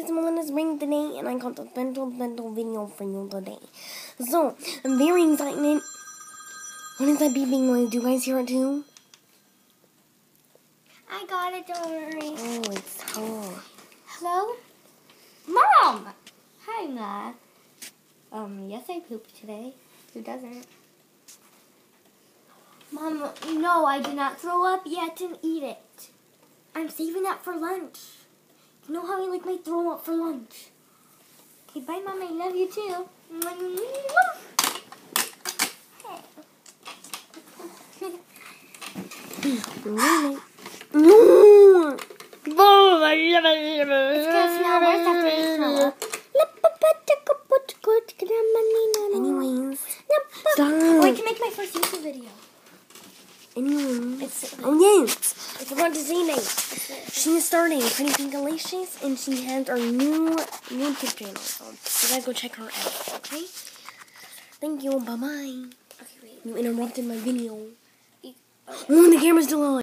it's Melinda's ring today, and I got a special video for you today. So, I'm very excited. What is that beeping noise? Do you guys hear it too? I got it, don't worry. Oh, it's her. Hello? Mom! Hi, Ma. Yes, I pooped today. Who doesn't? Mom, no, I did not throw up yet and eat it. I'm saving that for lunch. You know how I like my throw up for lunch. Okay, bye, Mom. I love you, too. It's because now we're after throw up. Anyways, stop. Oh, I can make my first YouTube video. Anyways, yes, I forgot to say that she's starting Pretty Pinkalicious, and she has our new YouTube channel. So you guys go check her out, okay? Thank you. Bye bye. Okay, wait. You interrupted my video. Oh, the camera's still on.